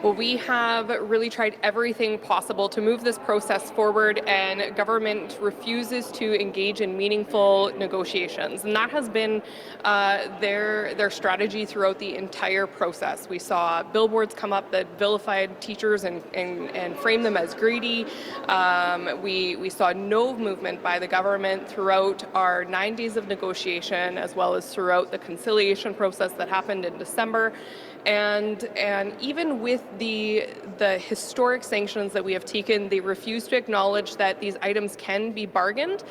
Well, we have really tried everything possible to move this process forward, and government refuses to engage in meaningful negotiations. And that has been their strategy throughout the entire process. We saw billboards come up that vilified teachers and framed them as greedy. We saw no movement by the government throughout our 9 days of negotiation, as well as throughout the conciliation process that happened in December. And even with the historic sanctions that we have taken, they refuse to acknowledge that these items can be bargained.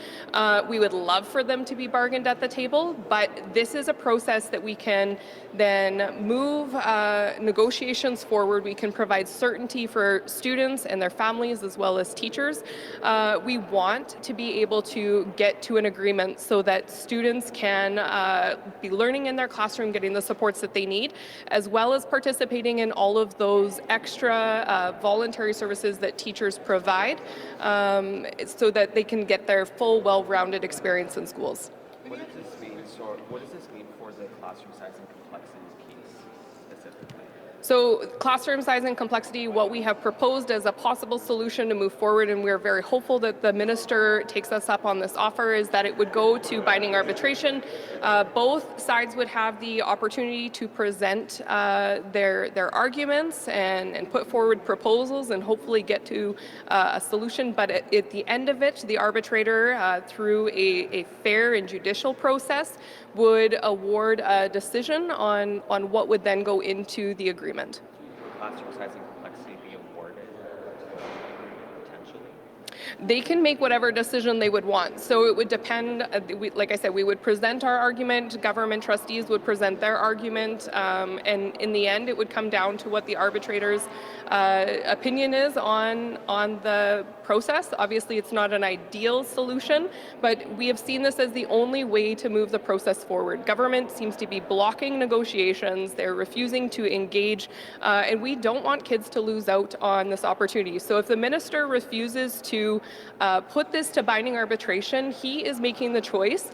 We would love for them to be bargained at the table, but this is a process that we can then move negotiations forward. We can provide certainty for students and their families as well as teachers. We want to be able to get to an agreement so that students can be learning in their classroom, getting the supports that they need, as well as participating in all of those extra voluntary services that teachers provide, so that they can get their full, well-rounded experience in schools. What does this mean? So, what does this mean for the classroom size and complexity piece specifically? So classroom size and complexity, what we have proposed as a possible solution to move forward, and we're very hopeful that the minister takes us up on this offer, is that it would go to binding arbitration. Both sides would have the opportunity to present their arguments and put forward proposals and hopefully get to a solution. But at the end of it, the arbitrator, through a fair and judicial process, would award a decision on what would then go into the agreement. Classroom size and complexity be awarded potentially? They can make whatever decision they would want. So it would depend, like I said, we would present our argument, government trustees would present their argument, and in the end it would come down to what the arbitrator's opinion is on the process. Obviously it's not an ideal solution, but we have seen this as the only way to move the process forward. Government seems to be blocking negotiations, they're refusing to engage, and we don't want kids to lose out on this opportunity. So if the minister refuses to put this to binding arbitration, he is making the choice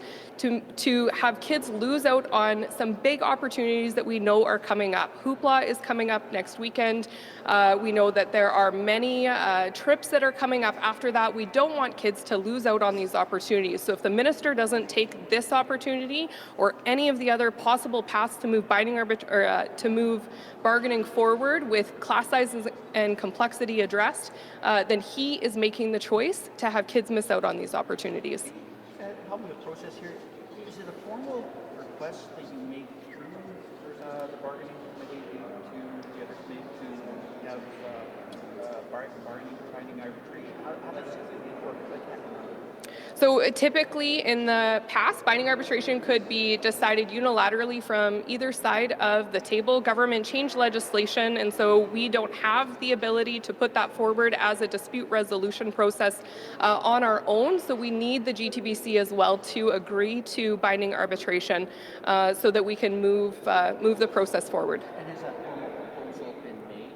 to have kids lose out on some big opportunities that we know are coming up. Hoopla is coming up next weekend. We know that there are many trips that are coming up after that. We don't want kids to lose out on these opportunities. So if the minister doesn't take this opportunity or any of the other possible paths to move to move bargaining forward with class sizes and complexity addressed, then he is making the choice to have kids miss out on these opportunities. Help with the process here. Is it a formal request that you make through the bargaining committee to the other committee to have binding arbitration? How does it work like that? So typically in the past, binding arbitration could be decided unilaterally from either side of the table. Government changed legislation, and so we don't have the ability to put that forward as a dispute resolution process on our own. So we need the GTBC as well to agree to binding arbitration so that we can move the process forward. And has that formal proposal been made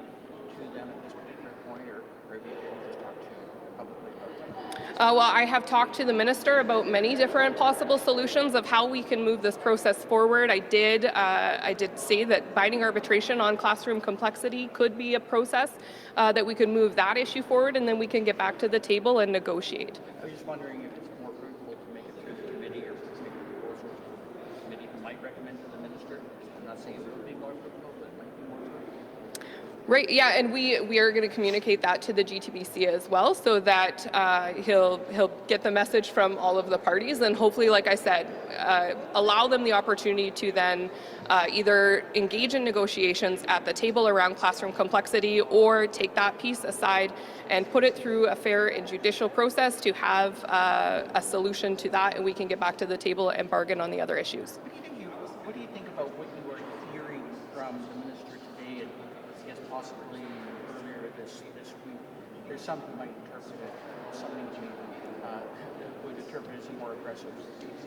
to them at this particular point, or have you just talked to publicly about it? Well, I have talked to the minister about many different possible solutions of how we can move this process forward. I did say that binding arbitration on classroom complexity could be a process that we could move that issue forward, and then we can get back to the table and negotiate. I was just wondering if it's more fruitful to make it through the committee or make a proposal to the committee who might recommend to the minister. I'm not saying it would be more fruitful, but it might be more fruitful. Right, yeah, and we are going to communicate that to the GTBC as well, so that he'll get the message from all of the parties, and hopefully, like I said, allow them the opportunity to then either engage in negotiations at the table around classroom complexity, or take that piece aside and put it through a fair and judicial process to have a solution to that, and we can get back to the table and bargain on the other issues. What do you think about what you are hearing from the minister today, and I guess possibly earlier this week? There's some who might interpret it, something would interpret it as a more aggressive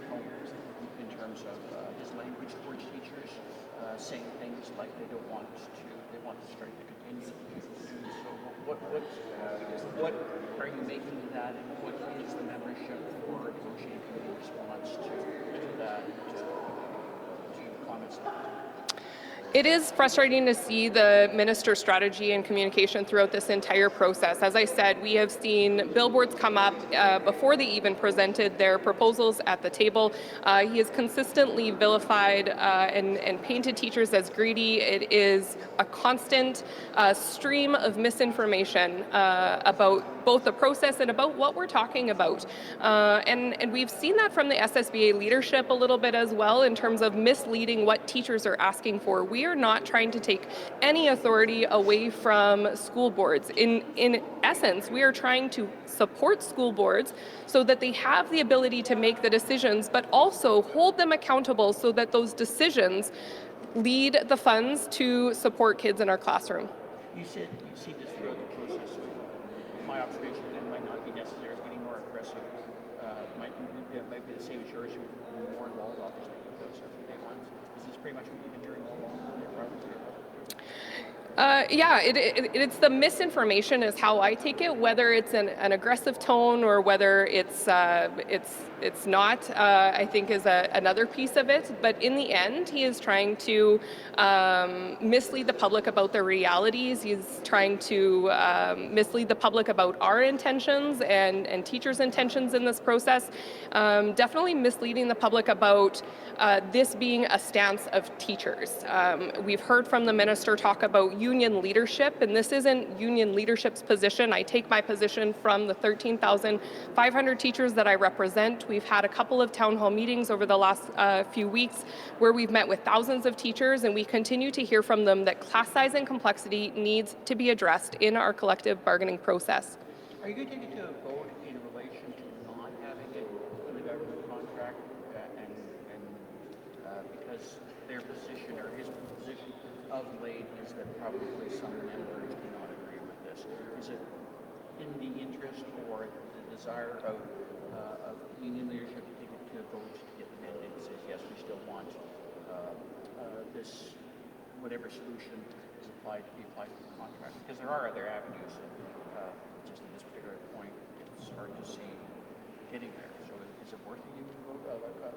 tone in terms of his language towards teachers, saying things like they want the strike to continue. So what are you making of that, and what is the membership for negotiating committee response to that, to comments like that? It is frustrating to see the minister's strategy and communication throughout this entire process. As I said, we have seen billboards come up before they even presented their proposals at the table. He has consistently vilified and painted teachers as greedy. It is a constant stream of misinformation about both the process and about what we're talking about. And we've seen that from the SSBA leadership a little bit as well in terms of misleading what teachers are asking for. We are not trying to take any authority away from school boards. In essence, we are trying to support school boards so that they have the ability to make the decisions, but also hold them accountable so that those decisions lead the funds to support kids in our classroom. You said you see this throughout the process. So my observation it might not be necessary getting more aggressive. Might be the same as yours. You're more involved, obviously, with those day ones. Is this pretty much what you've been hearing all along from your province? Yeah, it's the misinformation is how I take it. Whether it's an aggressive tone or whether it's not, I think is another piece of it. But in the end, he is trying to mislead the public about the realities. He's trying to mislead the public about our intentions and teachers' intentions in this process. Definitely misleading the public about this being a stance of teachers. We've heard from the minister talk about union leadership, and this isn't union leadership's position. I take my position from the 13,500 teachers that I represent. We've had a couple of town hall meetings over the last few weeks where we've met with thousands of teachers, and we continue to hear from them that class size and complexity needs to be addressed in our collective bargaining process. Are you going to take it to a vote in relation to not having it in the government contract because their position or his position of late is that probably some members do not agree with this? Is it in the interest or the desire of union leadership to take it to a vote to get the mandate that says yes, we still want this whatever solution is applied to be applied to the contract? Because there are other avenues, and just at this particular point, it's hard to see getting there. So is it worth a union vote,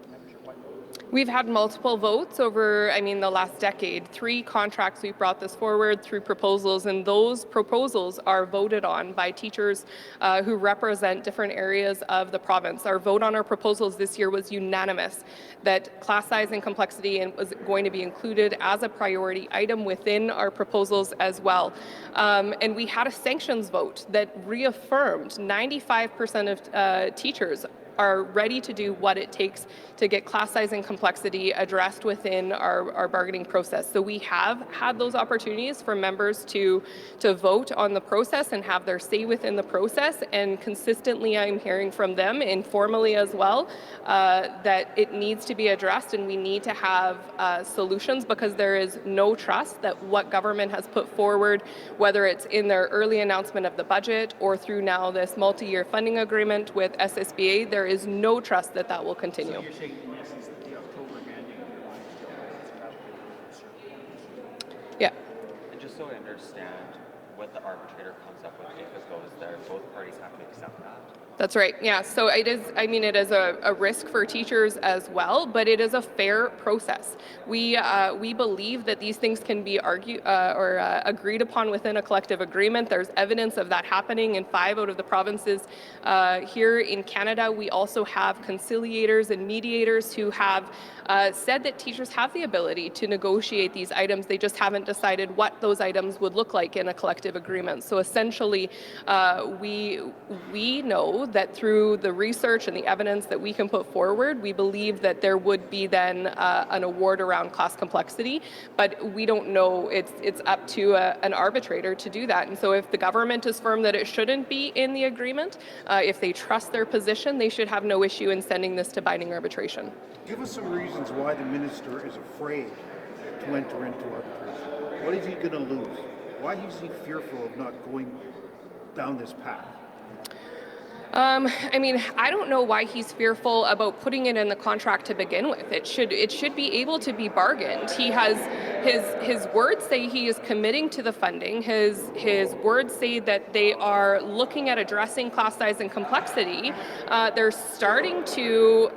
membership-wide vote? We've had multiple votes over, the last decade. 3 contracts we've brought this forward through proposals, and those proposals are voted on by teachers who represent different areas of the province. Our vote on our proposals this year was unanimous, that class size and complexity was going to be included as a priority item within our proposals as well. And we had a sanctions vote that reaffirmed 95% of teachers are ready to do what it takes to get class size and complexity addressed within our bargaining process. So we have had those opportunities for members to vote on the process and have their say within the process, and consistently I'm hearing from them, informally as well, that it needs to be addressed and we need to have solutions, because there is no trust that what government has put forward, whether it's in their early announcement of the budget or through now this multi-year funding agreement with SSBA, there is no trust that that will continue. So you're saying in essence that the October mandate is Yeah. And just so I understand, what the arbitrator comes up with, if it goes there, both parties have to accept that? That's right. Yeah. So it is. It is a risk for teachers as well, but it is a fair process. We believe that these things can be argued or agreed upon within a collective agreement. There's evidence of that happening in 5 out of the provinces here in Canada. We also have conciliators and mediators who have said that teachers have the ability to negotiate these items. They just haven't decided what those items would look like in a collective agreement. So essentially, we know that through the research and the evidence that we can put forward, we believe that there would be then an award around class complexity, but we don't know. It's up to an arbitrator to do that. And so if the government is firm that it shouldn't be in the agreement, if they trust their position, they should have no issue in sending this to binding arbitration. Give us some reasons why the minister is afraid to enter into arbitration. What is he going to lose? Why is he fearful of not going down this path? I don't know why he's fearful about putting it in the contract to begin with. It should be able to be bargained. He has his words say he is committing to the funding. His words say that they are looking at addressing class size and complexity. They're starting to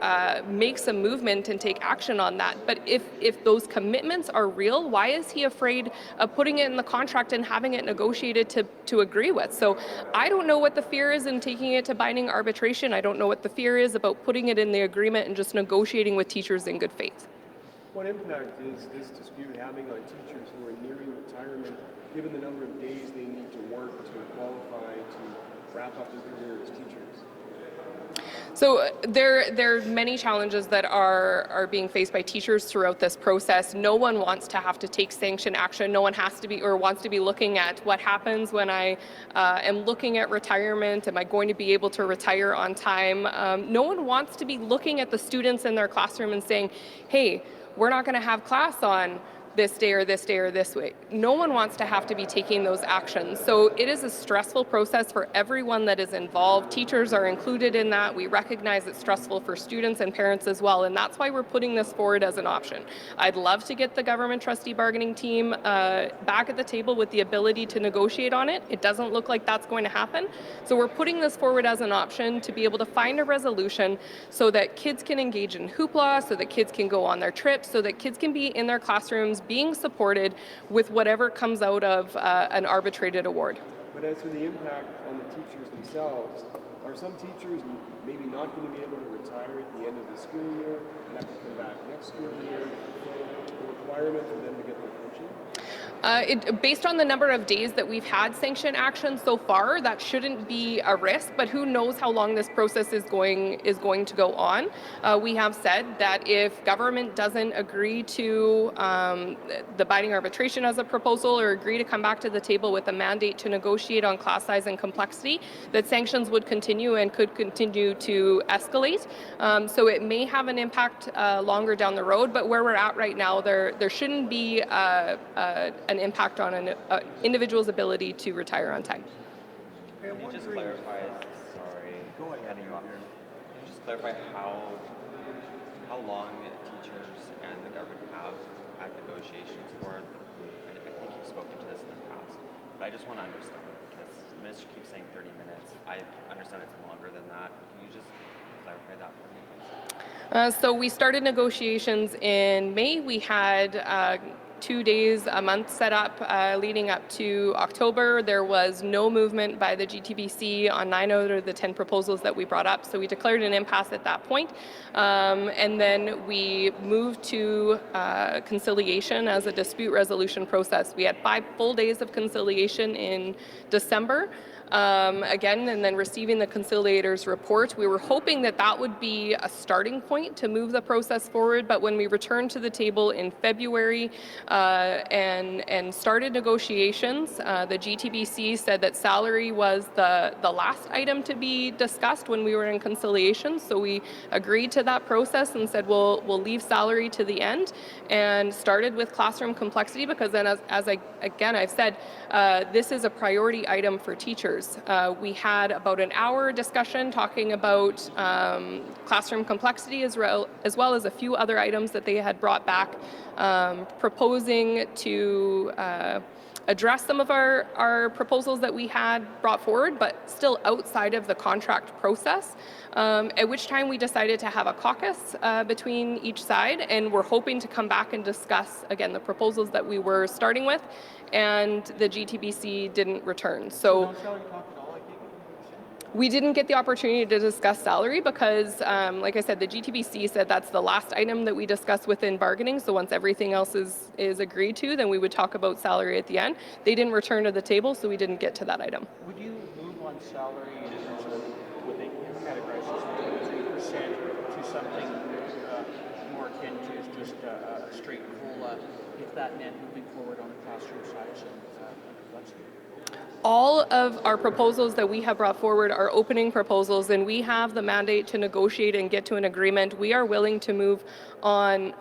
make some movement and take action on that. But if those commitments are real, why is he afraid of putting it in the contract and having it negotiated to agree with? So I don't know what the fear is in taking it to binding arbitration. I don't know what the fear is about putting it in the agreement and just negotiating with teachers in good faith. What impact is this dispute having on teachers who are nearing retirement, given the number of days they need to work to qualify to wrap up their career as teachers? So there are many challenges that are being faced by teachers throughout this process. No one wants to have to take sanction action. No one has to be or wants to be looking at what happens when I am looking at retirement. Am I going to be able to retire on time? No one wants to be looking at the students in their classroom and saying, hey, we're not going to have class on this day or this day or this way. No one wants to have to be taking those actions. So it is a stressful process for everyone that is involved. Teachers are included in that. We recognize it's stressful for students and parents as well, and that's why we're putting this forward as an option. I'd love to get the government trustee bargaining team back at the table with the ability to negotiate on it. It doesn't look like that's going to happen. So we're putting this forward as an option to be able to find a resolution so that kids can engage in hoopla, so that kids can go on their trips, so that kids can be in their classrooms being supported with whatever comes out of an arbitrated award. But as for the impact on the teachers themselves, are some teachers maybe not going to be able to retire at the end of the school year and have to come back next school year? The requirement for them to get their pension? Based on the number of days that we've had sanction action so far, that shouldn't be a risk, but who knows how long this process is going to go on. We have said that if government doesn't agree to the binding arbitration as a proposal or agree to come back to the table with a mandate to negotiate on class size and complexity, that sanctions would continue and could continue to escalate. So it may have an impact longer down the road, but where we're at right now, there shouldn't be an impact on an individual's ability to retire on time. Can you just clarify, sorry, cutting you off here. Can you just clarify how long teachers and the government have had negotiations for? I think you've spoken to this in the past, but I just want to understand, because the minister keeps saying 30 minutes. I understand it's longer than that. Can you just clarify that for me? So we started negotiations in May. We had 2 days a month set up leading up to October. There was no movement by the GTBC on 9 out of the 10 proposals that we brought up, so we declared an impasse at that point. And then we moved to conciliation as a dispute resolution process. We had 5 full days of conciliation in December. Again, and then receiving the conciliator's report. We were hoping that that would be a starting point to move the process forward, but when we returned to the table in February and started negotiations, the GTBC said that salary was the last item to be discussed when we were in conciliation, so we agreed to that process and said we'll leave salary to the end, and started with classroom complexity, because then I've said, this is a priority item for teachers. We had about an hour discussion talking about classroom complexity as well as a few other items that they had brought back, proposing to address some of our proposals that we had brought forward, but still outside of the contract process, at which time we decided to have a caucus between each side, and we're hoping to come back and discuss, again, the proposals that we were starting with, and the GTBC didn't return. So we didn't get the opportunity to discuss salary because, like I said, the GTBC said that's the last item that we discuss within bargaining. So once everything else is agreed to, then we would talk about salary at the end. They didn't return to the table, so we didn't get to that item. Would you move on salary in terms of what they categorize as 3% to something more akin to just a straight COLA, if that meant moving forward on the classroom size and complexity? All of our proposals that we have brought forward are opening proposals, and we have the mandate to negotiate and get to an agreement. We are willing to move on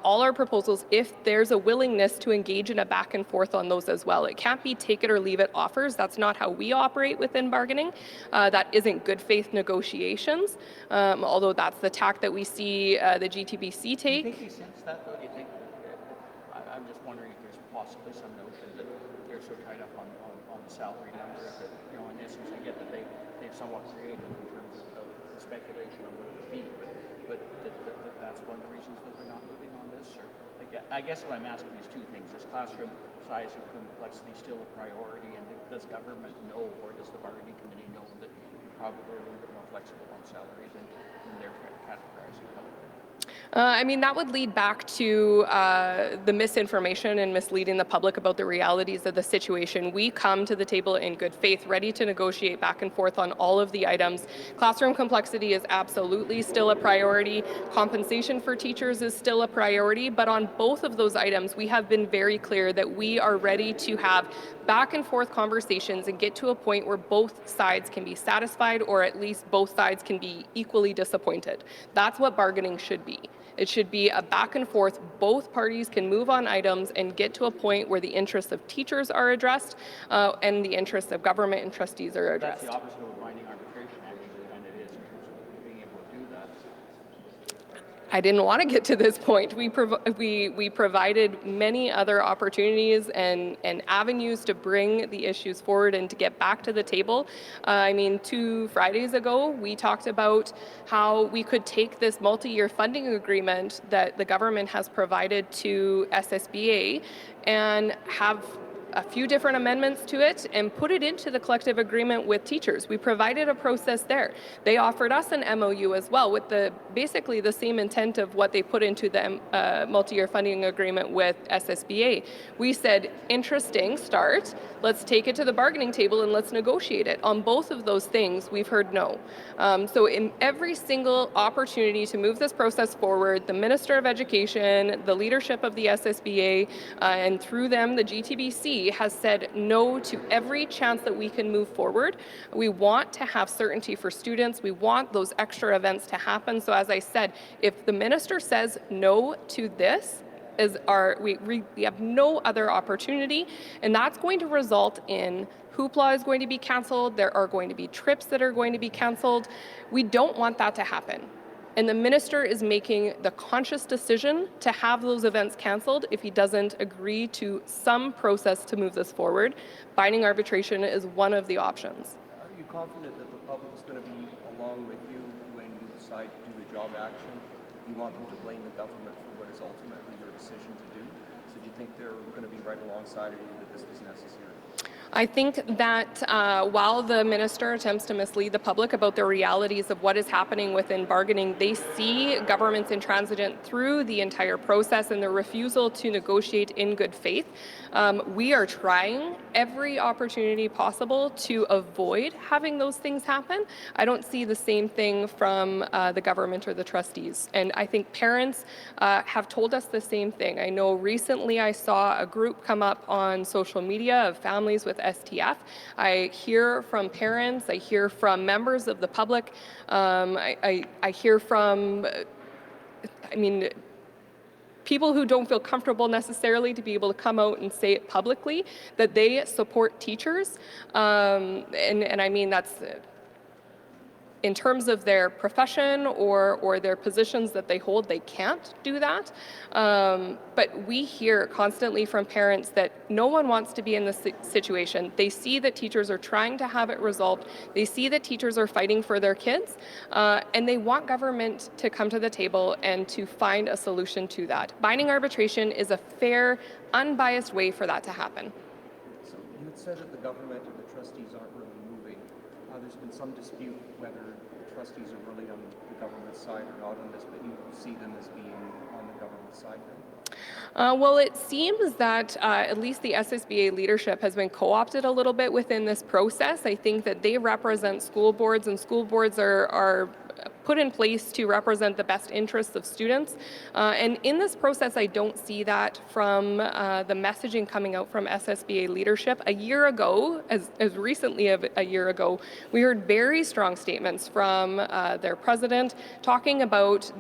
all our proposals if there's a willingness to engage in a back and forth on those as well. It can't be take it or leave it offers. That's not how we operate within bargaining. That isn't good faith negotiations, although that's the tack that we see the GTBC take. Do you think he sensed that, though? Do you think? I'm just wondering if possibly some notion that they're so tied up on the salary number that, in essence, I get that they've somewhat created in terms of speculation on what it would be, but that's one of the reasons that they're not moving on this? Or I guess what I'm asking is two things. Is classroom size and complexity still a priority, and does government know, or does the bargaining committee know, that you're probably a little bit more flexible on salaries than they're categorizing publicly? That would lead back to the misinformation and misleading the public about the realities of the situation. We come to the table in good faith, ready to negotiate back and forth on all of the items. Classroom complexity is absolutely still a priority. Compensation for teachers is still a priority, but on both of those items, we have been very clear that we are ready to have back and forth conversations and get to a point where both sides can be satisfied, or at least both sides can be equally disappointed. That's what bargaining should be. It should be a back and forth. Both parties can move on items and get to a point where the interests of teachers are addressed and the interests of government and trustees are addressed. That's the opposite of binding arbitration, actually, than it is in terms of being able to do that. I didn't want to get to this point. We provided many other opportunities and avenues to bring the issues forward and to get back to the table. 2 Fridays ago, we talked about how we could take this multi-year funding agreement that the government has provided to SSBA and have a few different amendments to it and put it into the collective agreement with teachers. We provided a process there. They offered us an MOU as well with basically the same intent of what they put into the multi-year funding agreement with SSBA. We said, interesting start, let's take it to the bargaining table and let's negotiate it. On both of those things, we've heard no. So in every single opportunity to move this process forward, the Minister of Education, the leadership of the SSBA, and through them, the GTBC, has said no to every chance that we can move forward. We want to have certainty for students. We want those extra events to happen. So as I said, if the minister says no to this, we have no other opportunity, and that's going to result in hoopla is going to be canceled. There are going to be trips that are going to be canceled. We don't want that to happen. And the minister is making the conscious decision to have those events canceled if he doesn't agree to some process to move this forward. Binding arbitration is one of the options. Are you confident that the public is going to be along with you when you decide to do the job action? You want them to blame the government for what is ultimately your decision to do? So do you think they're going to be right alongside of you that this was necessary? I think that while the minister attempts to mislead the public about the realities of what is happening within bargaining, they see governments intransigent through the entire process and their refusal to negotiate in good faith. We are trying every opportunity possible to avoid having those things happen. I don't see the same thing from the government or the trustees. And I think parents have told us the same thing. I know recently I saw a group come up on social media of families with STF. I hear from parents, I hear from members of the public, I hear from, people who don't feel comfortable necessarily to be able to come out and say it publicly, that they support teachers. That's in terms of their profession or their positions that they hold, they can't do that. But we hear constantly from parents that no one wants to be in this situation. They see that teachers are trying to have it resolved. They see that teachers are fighting for their kids, and they want government to come to the table and to find a solution to that. Binding arbitration is a fair, unbiased way for that to happen. So you had said that the government or the trustees aren't really moving. There's been some dispute whether the trustees are really on the government side or not on this, but you see them as being on the government side then? Well, it seems that at least the SSBA leadership has been co-opted a little bit within this process. I think that they represent school boards, and school boards are put in place to represent the best interests of students. And in this process, I don't see that from the messaging coming out from SSBA leadership. A year ago, as recently of a year ago, we heard very strong statements from their president talking about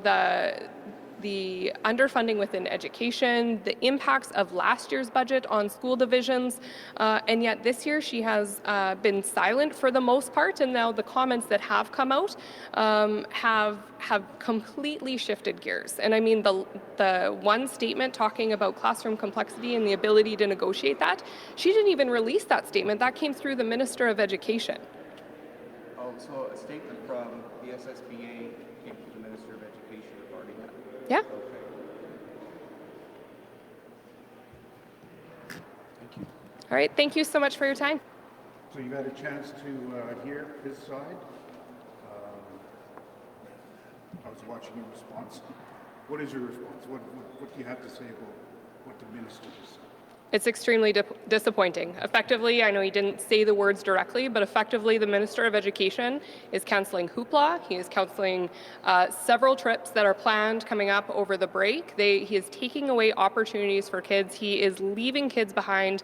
the underfunding within education, the impacts of last year's budget on school divisions, and yet this year she has been silent for the most part, and now the comments that have come out have completely shifted gears. And I mean, the one statement talking about classroom complexity and the ability to negotiate that, she didn't even release that statement. That came through the Minister of Education. Oh, so a statement from the SSBA came to the Minister of Education regarding that? Yeah. Okay. Thank you. All right. Thank you so much for your time. So you've had a chance to hear his side. I was watching your response. What is your response? What do you have to say about what the minister just said? It's extremely disappointing. Effectively, I know he didn't say the words directly, but effectively the Minister of Education is canceling hoopla. He is canceling several trips that are planned coming up over the break. He is taking away opportunities for kids. He is leaving kids behind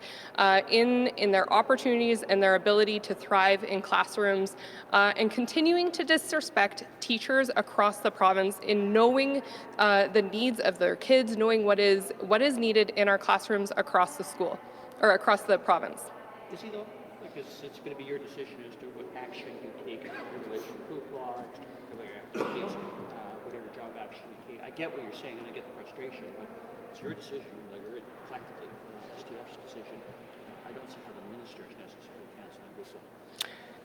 in their opportunities and their ability to thrive in classrooms, and continuing to disrespect teachers across the province in knowing the needs of their kids, knowing what is needed in our classrooms across the school or across the province. Is he though? Because it's going to be your decision as to what action you take in relation to hoopla, extracurricular activities, whatever job action you take. I get what you're saying and I get the frustration, but it's your decision, like collectively, STF's decision. I don't see how the minister is necessarily canceling this.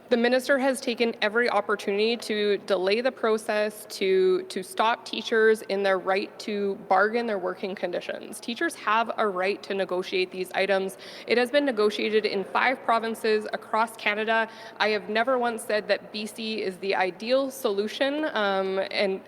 The minister has taken every opportunity to delay the process, to stop teachers in their right to bargain their working conditions. Teachers have a right to negotiate these items. It has been negotiated in 5 provinces across Canada. I have never once said that BC is the ideal solution, and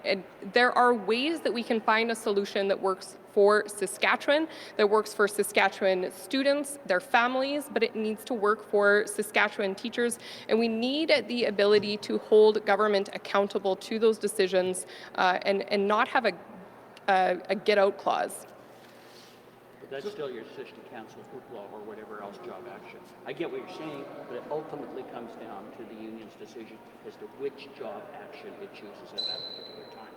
there are ways that we can find a solution that works for Saskatchewan, that works for Saskatchewan students, their families, but it needs to work for Saskatchewan teachers. And we need the ability to hold government accountable to those decisions and not have a get-out clause. But that's still your decision to cancel hoopla or whatever else job action. I get what you're saying, but it ultimately comes down to the union's decision as to which job action it chooses at that particular time.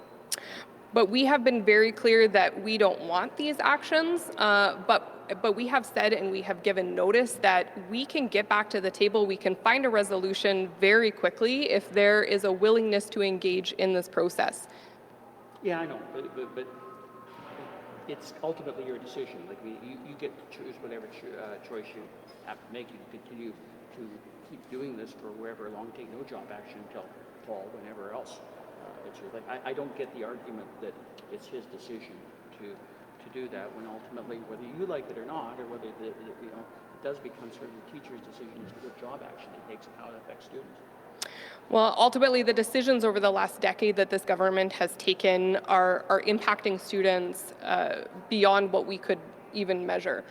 But we have been very clear that we don't want these actions, but we have said and we have given notice that we can get back to the table, we can find a resolution very quickly if there is a willingness to engage in this process. Yeah, I know, but it's ultimately your decision. Like you get to choose whatever choice you have to make. You can continue to keep doing this for wherever long, take no job action until fall, whenever else. I don't get the argument that it's his decision to do that when ultimately, whether you like it or not, or whether it does become sort of the teacher's decision as to what job action he takes and how it affects students. Well, ultimately, the decisions over the last decade that this government has taken are impacting students beyond what we could even measure.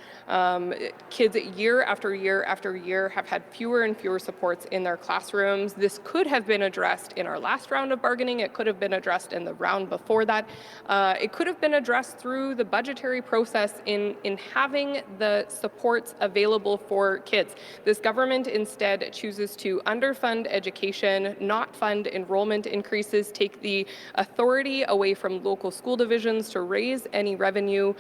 Kids year after year after year have had fewer and fewer supports in their classrooms. This could have been addressed in our last round of bargaining. It could have been addressed in the round before that. It could have been addressed through the budgetary process in having the supports available for kids. This government instead chooses to underfund education, not fund enrollment increases, take the authority away from local school divisions to raise any revenue.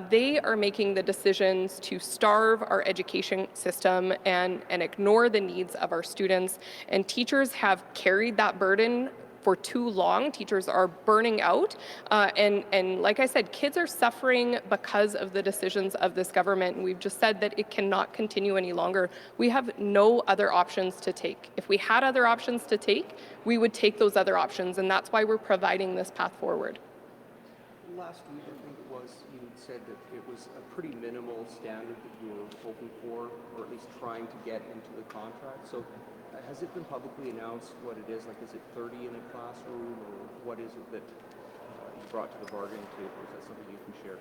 They are making the decisions to starve our education system and ignore the needs of our students. And teachers have carried that burden for too long. Teachers are burning out. And like I said, kids are suffering because of the decisions of this government. And we've just said that it cannot continue any longer. We have no other options to take. If we had other options to take, we would take those other options. And that's why we're providing this path forward. Last week, I think it was, you said that it was a pretty minimal standard that you were hoping for, or at least trying to get into the contract. So has it been publicly announced what it is? Like, is it 30 in a classroom, or what is it that you brought to the bargaining table? Is that something you can share?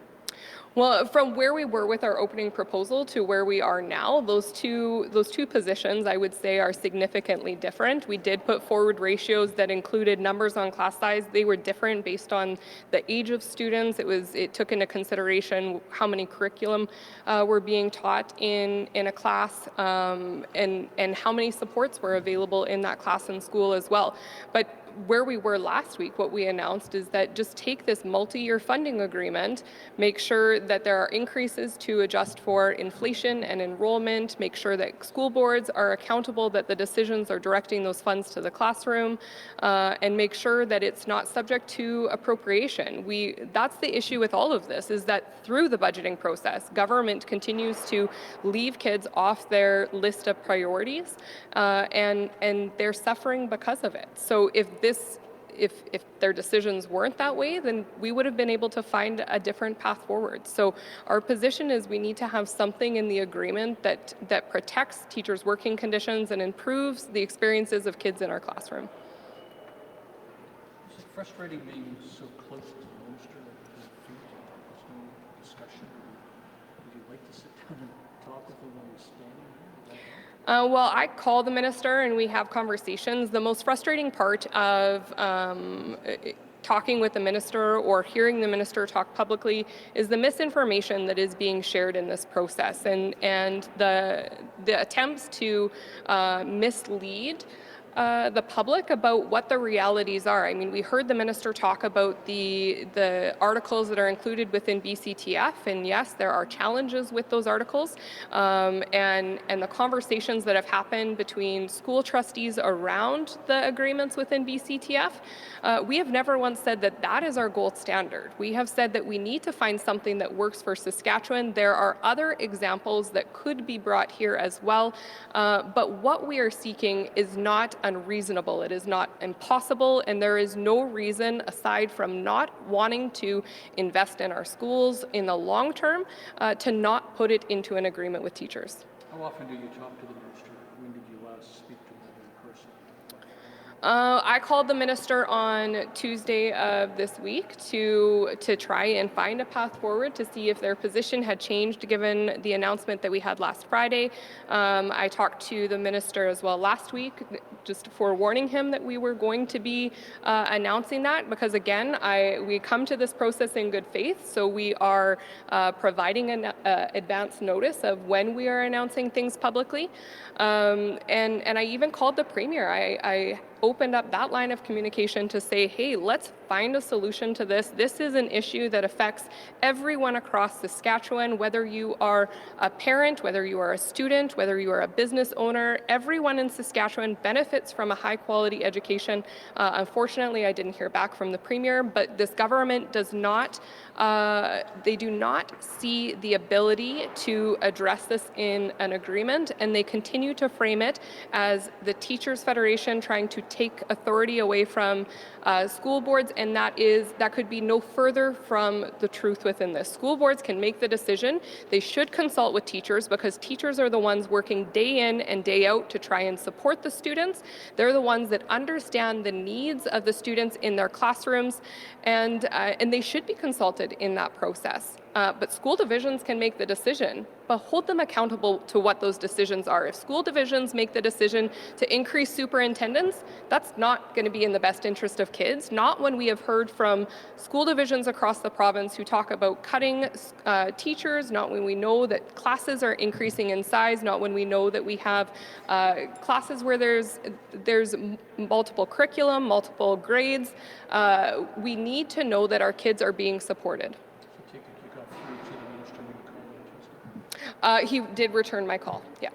Well, from where we were with our opening proposal to where we are now, those two positions, I would say, are significantly different. We did put forward ratios that included numbers on class size. They were different based on the age of students. It took into consideration how many curriculum were being taught in a class, and how many supports were available in that class and school as well. But where we were last week, what we announced is that just take this multi-year funding agreement, make sure that there are increases to adjust for inflation and enrollment, make sure that school boards are accountable, that the decisions are directing those funds to the classroom, and make sure that it's not subject to appropriation. That's the issue with all of this, is that through the budgeting process, government continues to leave kids off their list of priorities, and they're suffering because of it. So if their decisions weren't that way, then we would have been able to find a different path forward. So our position is we need to have something in the agreement that protects teachers' working conditions and improves the experiences of kids in our classroom. Is it frustrating being so close to the minister that there's no discussion? Would you like to sit down and talk with him when he's standing here? Well, I call the minister and we have conversations. The most frustrating part of talking with the minister or hearing the minister talk publicly is the misinformation that is being shared in this process, and the attempts to mislead the public about what the realities are. I mean, we heard the minister talk about the articles that are included within BCTF, and yes, there are challenges with those articles, and the conversations that have happened between school trustees around the agreements within BCTF. We have never once said that that is our gold standard. We have said that we need to find something that works for Saskatchewan. There are other examples that could be brought here as well, but what we are seeking is not unreasonable. It is not impossible, and there is no reason aside from not wanting to invest in our schools in the long term to not put it into an agreement with teachers. How often do you talk to the minister? When did you last speak to him in person? I called the minister on Tuesday of this week to try and find a path forward to see if their position had changed given the announcement that we had last Friday. I talked to the minister as well last week, just forewarning him that we were going to be announcing that, because again, we come to this process in good faith, so we are providing an advance notice of when we are announcing things publicly. And I even called the Premier. I opened up that line of communication to say, hey, let's find a solution to this. This is an issue that affects everyone across Saskatchewan, whether you are a parent, whether you are a student, whether you are a business owner. Everyone in Saskatchewan benefits from a high quality education. Unfortunately, I didn't hear back from the Premier, but this government does not, they do not see the ability to address this in an agreement, and they continue to frame it as the Teachers Federation trying to take authority away from school boards, and that could be no further from the truth within this. School boards can make the decision. They should consult with teachers, because teachers are the ones working day in and day out to try and support the students. They're the ones that understand the needs of the students in their classrooms, and they should be consulted in that process. But school divisions can make the decision, but hold them accountable to what those decisions are. If school divisions make the decision to increase superintendents, that's not going to be in the best interest of kids, not when we have heard from school divisions across the province who talk about cutting teachers, not when we know that classes are increasing in size, not when we know that we have classes where there's multiple curriculum, multiple grades. We need to know that our kids are being supported. So take it you got through to the minister when you called him Tuesday? He did return my call, yeah.